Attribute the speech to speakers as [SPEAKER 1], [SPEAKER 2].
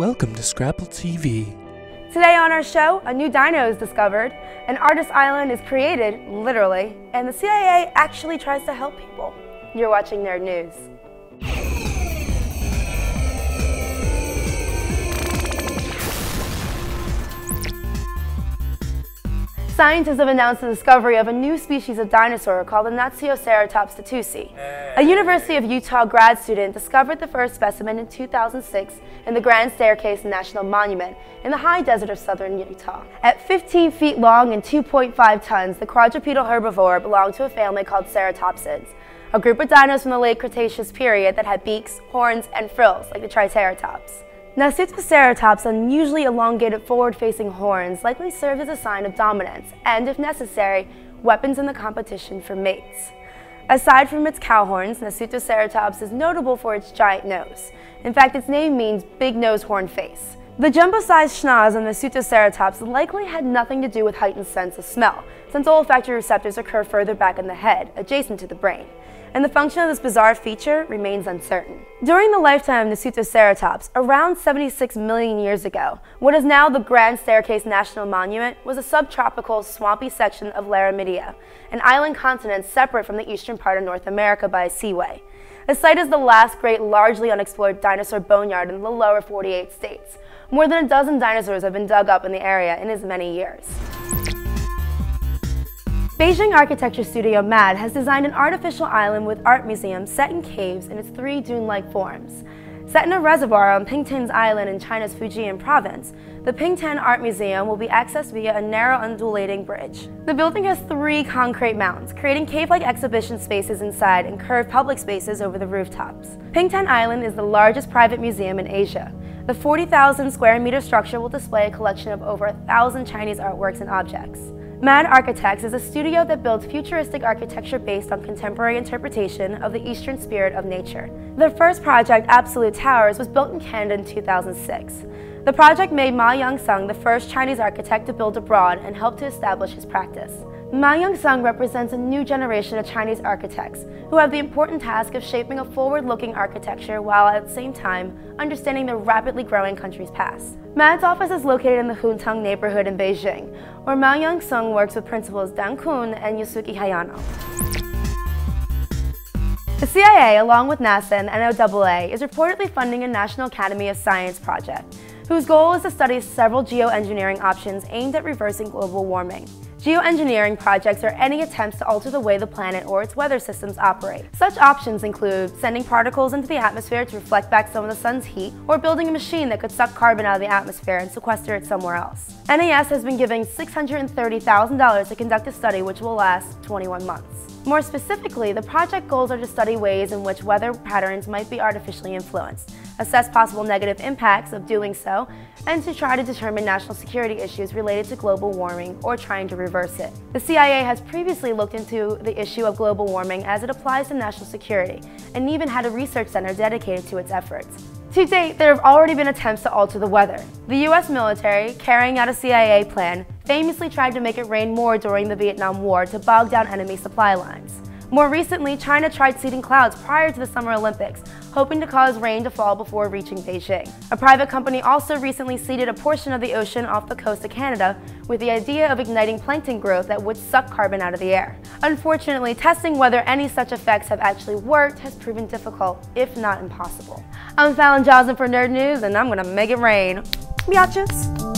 [SPEAKER 1] Welcome to Scrapple TV.
[SPEAKER 2] Today on our show, a new dino is discovered, an artist island is created, literally, and the CIA actually tries to help people. You're watching Knerd News. Scientists have announced the discovery of a new species of dinosaur called the Dinosaur statusi. A University of Utah grad student discovered the first specimen in 2006 in the Grand Staircase National Monument in the high desert of southern Utah. At 15 feet long and 2.5 tons, the quadrupedal herbivore belonged to a family called ceratopsids, a group of dinos from the late Cretaceous period that had beaks, horns, and frills like the Triceratops. Dinosaur's unusually elongated forward-facing horns likely served as a sign of dominance and, if necessary, weapons in the competition for mates. Aside from its cow horns, Dinosaur is notable for its giant nose. In fact, its name means big nose horn face. The jumbo-sized schnoz of Dinosaur likely had nothing to do with heightened sense of smell, since olfactory receptors occur further back in the head, adjacent to the brain, and the function of this bizarre feature remains uncertain. During the lifetime of Dinosaur, around 76 million years ago, what is now the Grand Staircase National Monument was a subtropical, swampy section of Laramidia, an island continent separate from the eastern part of North America by a seaway. The site is the last great, largely unexplored dinosaur boneyard in the lower 48 states. More than a dozen dinosaurs have been dug up in the area in as many years. Beijing architecture studio MAD has designed an artificial island with art museums set in caves in its three dune-like forms. Set in a reservoir on Pingtin's Island in China's Fujian province, the Pingtin Art Museum will be accessed via a narrow undulating bridge. The building has three concrete mounds, creating cave-like exhibition spaces inside and curved public spaces over the rooftops. Pingtin Island is the largest private museum in Asia. The 40,000 square meter structure will display a collection of over 1,000 Chinese artworks and objects. MAD Architects is a studio that builds futuristic architecture based on contemporary interpretation of the Eastern spirit of nature. Their first project, Absolute Towers, was built in Canada in 2006. The project made Ma Young-sung the first Chinese architect to build abroad and helped to establish his practice. Ma Young-sung represents a new generation of Chinese architects who have the important task of shaping a forward-looking architecture while at the same time understanding the rapidly growing country's past. MAD's office is located in the Huntong neighborhood in Beijing, where Ma Young-sung works with principals Dan Kun and Yusuke Hayano. The CIA, along with NASA and NOAA, is reportedly funding a National Academy of Science project, whose goal is to study several geoengineering options aimed at reversing global warming. Geoengineering projects are any attempts to alter the way the planet or its weather systems operate. Such options include sending particles into the atmosphere to reflect back some of the sun's heat, or building a machine that could suck carbon out of the atmosphere and sequester it somewhere else. NAS has been giving $630,000 to conduct a study which will last 21 months. More specifically, the project goals are to study ways in which weather patterns might be artificially influenced, assess possible negative impacts of doing so, and to try to determine national security issues related to global warming or trying to reverse it. The CIA has previously looked into the issue of global warming as it applies to national security, and even had a research center dedicated to its efforts. To date, there have already been attempts to alter the weather. The US military, carrying out a CIA plan, famously tried to make it rain more during the Vietnam War to bog down enemy supply lines. More recently, China tried seeding clouds prior to the Summer Olympics, hoping to cause rain to fall before reaching Beijing. A private company also recently seeded a portion of the ocean off the coast of Canada with the idea of igniting plankton growth that would suck carbon out of the air. Unfortunately, testing whether any such effects have actually worked has proven difficult, if not impossible. I'm Fallon Johnson for Knerd News, and I'm gonna make it rain. Biatches!